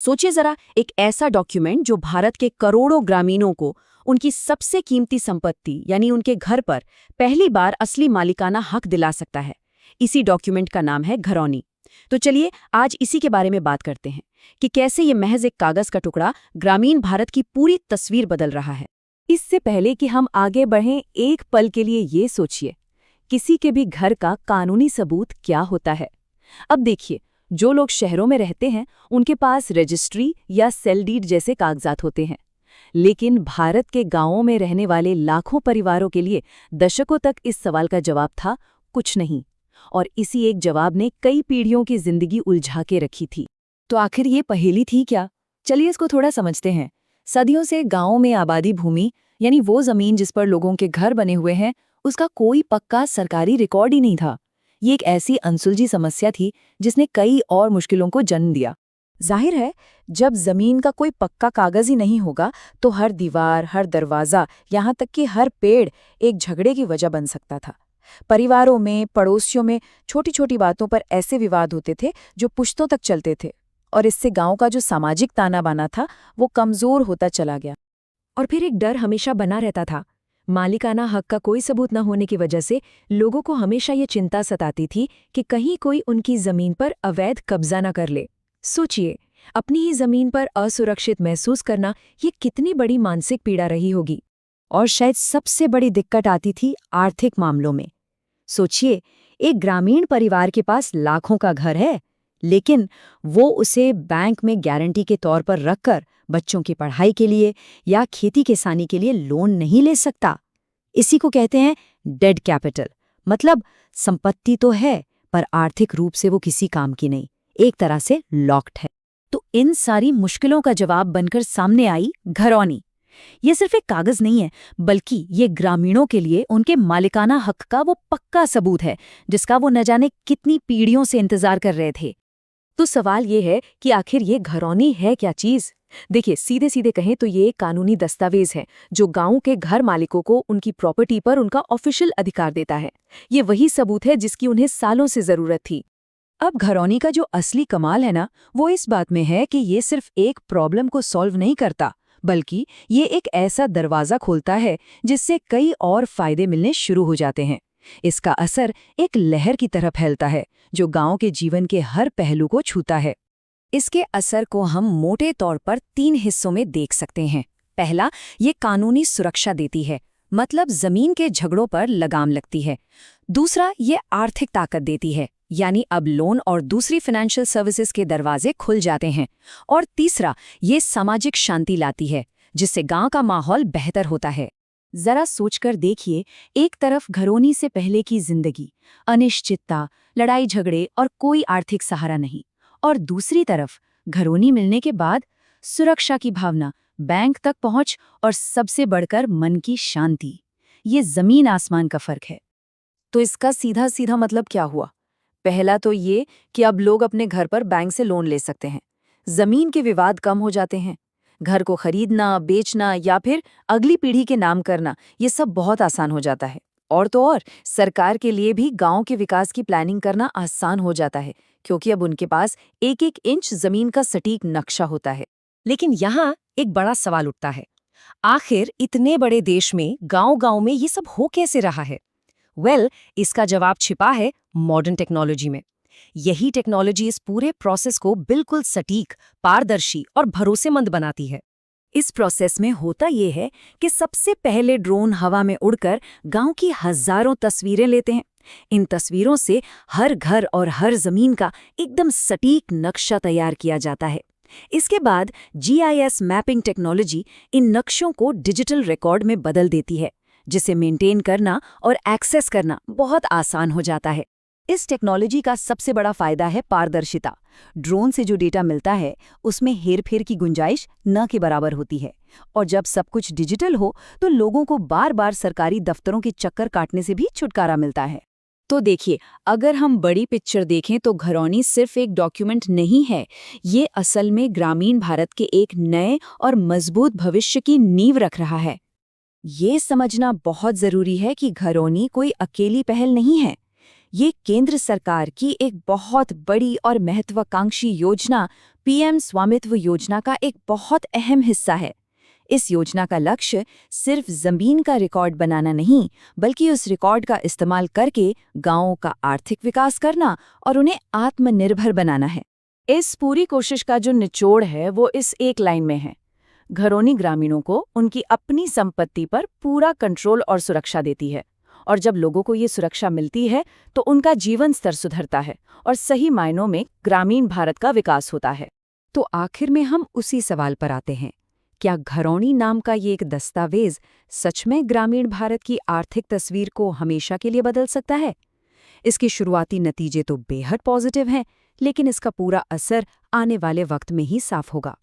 सोचिए जरा, एक ऐसा डॉक्यूमेंट जो भारत के करोड़ों ग्रामीणों को उनकी सबसे कीमती संपत्ति यानी उनके घर पर पहली बार असली मालिकाना हक दिला सकता है। इसी डॉक्यूमेंट का नाम है घरौनी। तो चलिए आज इसी के बारे में बात करते हैं कि कैसे ये महज एक कागज का टुकड़ा ग्रामीण भारत की पूरी तस्वीर बदल रहा है। इससे पहले कि हम आगे बढ़ें, एक पल के लिए ये सोचिए, किसी के भी घर का कानूनी सबूत क्या होता है। अब देखिए, जो लोग शहरों में रहते हैं उनके पास रजिस्ट्री या सेल डीड जैसे कागजात होते हैं, लेकिन भारत के गांवों में रहने वाले लाखों परिवारों के लिए दशकों तक इस सवाल का जवाब था कुछ नहीं। और इसी एक जवाब ने कई पीढ़ियों की जिंदगी उलझा के रखी थी। तो आखिर ये पहेली थी क्या? चलिए इसको थोड़ा समझते हैं। सदियों से गांवों में आबादी भूमि यानी वो जमीन जिस पर लोगों के घर बने हुए हैं, उसका कोई पक्का सरकारी रिकॉर्ड ही नहीं था। ये एक ऐसी अनसुलझी समस्या थी जिसने कई और मुश्किलों को जन्म दिया। जाहिर है, जब जमीन का कोई पक्का कागज ही नहीं होगा तो हर दीवार, हर दरवाजा, यहाँ तक कि हर पेड़ एक झगड़े की वजह बन सकता था। परिवारों में, पड़ोसियों में छोटी छोटी बातों पर ऐसे विवाद होते थे जो पुश्तों तक चलते थे, और इससे गांव का जो सामाजिक ताना बाना था वो कमजोर होता चला गया। और फिर एक डर हमेशा बना रहता था। मालिकाना हक का कोई सबूत न होने की वजह से लोगों को हमेशा ये चिंता सताती थी कि कहीं कोई उनकी जमीन पर अवैध कब्जा न कर ले। सोचिए, अपनी ही जमीन पर असुरक्षित महसूस करना ये कितनी बड़ी मानसिक पीड़ा रही होगी। और शायद सबसे बड़ी दिक्कत आती थी आर्थिक मामलों में। सोचिए, एक ग्रामीण परिवार के पास लाखों का घर है, लेकिन वो उसे बैंक में गारंटी के तौर पर रखकर बच्चों की पढ़ाई के लिए या खेती किसानी के लिए लोन नहीं ले सकता। इसी को कहते हैं डेड कैपिटल। मतलब संपत्ति तो है पर आर्थिक रूप से वो किसी काम की नहीं, एक तरह से लॉक्ड है। तो इन सारी मुश्किलों का जवाब बनकर सामने आई घरौनी। ये सिर्फ एक कागज नहीं है, बल्कि ये ग्रामीणों के लिए उनके मालिकाना हक का वो पक्का सबूत है जिसका वो न जाने कितनी पीढ़ियों से इंतजार कर रहे थे। तो सवाल ये है कि आखिर ये घरौनी है क्या चीज? देखिए, सीधे सीधे कहें तो ये एक कानूनी दस्तावेज है जो गांव के घर मालिकों को उनकी प्रॉपर्टी पर उनका ऑफिशियल अधिकार देता है। ये वही सबूत है जिसकी उन्हें सालों से जरूरत थी। अब घरौनी का जो असली कमाल है ना, वो इस बात में है कि ये सिर्फ एक प्रॉब्लम को सॉल्व नहीं करता, बल्कि ये एक ऐसा दरवाजा खोलता है जिससे कई और फायदे मिलने शुरू हो जाते हैं। इसका असर एक लहर की तरह फैलता है जो गांव के जीवन के हर पहलू को छूता है। इसके असर को हम मोटे तौर पर 3 हिस्सों में देख सकते हैं। पहला, ये कानूनी सुरक्षा देती है, मतलब जमीन के झगड़ों पर लगाम लगती है। दूसरा, ये आर्थिक ताकत देती है, यानी अब लोन और दूसरी फाइनेंशियल सर्विसेज के दरवाजे खुल जाते हैं। और तीसरा, ये सामाजिक शांति लाती है, जिससे गांव का माहौल बेहतर होता है। जरा सोचकर देखिए, एक तरफ घरौनी से पहले की जिंदगी, अनिश्चितता, लड़ाई झगड़े और कोई आर्थिक सहारा नहीं, और दूसरी तरफ घरौनी मिलने के बाद सुरक्षा की भावना, बैंक तक पहुंच और सबसे बढ़कर मन की शांति। ये जमीन आसमान का फर्क है। तो इसका सीधा सीधा मतलब क्या हुआ? पहला तो ये कि अब लोग अपने घर पर बैंक से लोन ले सकते हैं। जमीन के विवाद कम हो जाते हैं। घर को खरीदना, बेचना या फिर अगली पीढ़ी के नाम करना, ये सब बहुत आसान हो जाता है। और तो और सरकार के लिए भी गांव के विकास की प्लानिंग करना आसान हो जाता है, क्योंकि अब उनके पास एक एक इंच जमीन का सटीक नक्शा होता है। लेकिन यहाँ एक बड़ा सवाल उठता है, आखिर इतने बड़े देश में गांव-गांव में ये सब हो कैसे रहा है? इसका जवाब छिपा है मॉडर्न टेक्नोलॉजी में। यही टेक्नोलॉजी इस पूरे प्रोसेस को बिल्कुल सटीक, पारदर्शी और भरोसेमंद बनाती है। इस प्रोसेस में होता ये है कि सबसे पहले ड्रोन हवा में उड़कर गांव की हजारों तस्वीरें लेते हैं। इन तस्वीरों से हर घर और हर जमीन का एकदम सटीक नक्शा तैयार किया जाता है। इसके बाद GIS मैपिंग टेक्नोलॉजी इन नक्शों को डिजिटल रिकॉर्ड में बदल देती है, जिसे मेंटेन करना और एक्सेस करना बहुत आसान हो जाता है। इस टेक्नोलॉजी का सबसे बड़ा फायदा है पारदर्शिता। ड्रोन से जो डेटा मिलता है उसमें हेरफेर की गुंजाइश न के बराबर होती है। और जब सब कुछ डिजिटल हो तो लोगों को बार बार सरकारी दफ्तरों के चक्कर काटने से भी छुटकारा मिलता है। तो देखिए, अगर हम बड़ी पिक्चर देखें तो घरौनी सिर्फ एक डॉक्यूमेंट नहीं है, ये असल में ग्रामीण भारत के एक नए और मजबूत भविष्य की नींव रख रहा है। ये समझना बहुत जरूरी है कि घरौनी कोई अकेली पहल नहीं है। ये केंद्र सरकार की एक बहुत बड़ी और महत्वाकांक्षी योजना पीएम स्वामित्व योजना का एक बहुत अहम हिस्सा है। इस योजना का लक्ष्य सिर्फ जमीन का रिकॉर्ड बनाना नहीं, बल्कि उस रिकॉर्ड का इस्तेमाल करके गांवों का आर्थिक विकास करना और उन्हें आत्मनिर्भर बनाना है। इस पूरी कोशिश का जो निचोड़ है वो इस एक लाइन में है। घरौनी ग्रामीणों को उनकी अपनी संपत्ति पर पूरा कंट्रोल और सुरक्षा देती है, और जब लोगों को ये सुरक्षा मिलती है तो उनका जीवन स्तर सुधरता है और सही मायनों में ग्रामीण भारत का विकास होता है। तो आखिर में हम उसी सवाल पर आते हैं, क्या घरौनी नाम का ये एक दस्तावेज सच में ग्रामीण भारत की आर्थिक तस्वीर को हमेशा के लिए बदल सकता है? इसके शुरुआती नतीजे तो बेहद पॉजिटिव हैं, लेकिन इसका पूरा असर आने वाले वक्त में ही साफ होगा।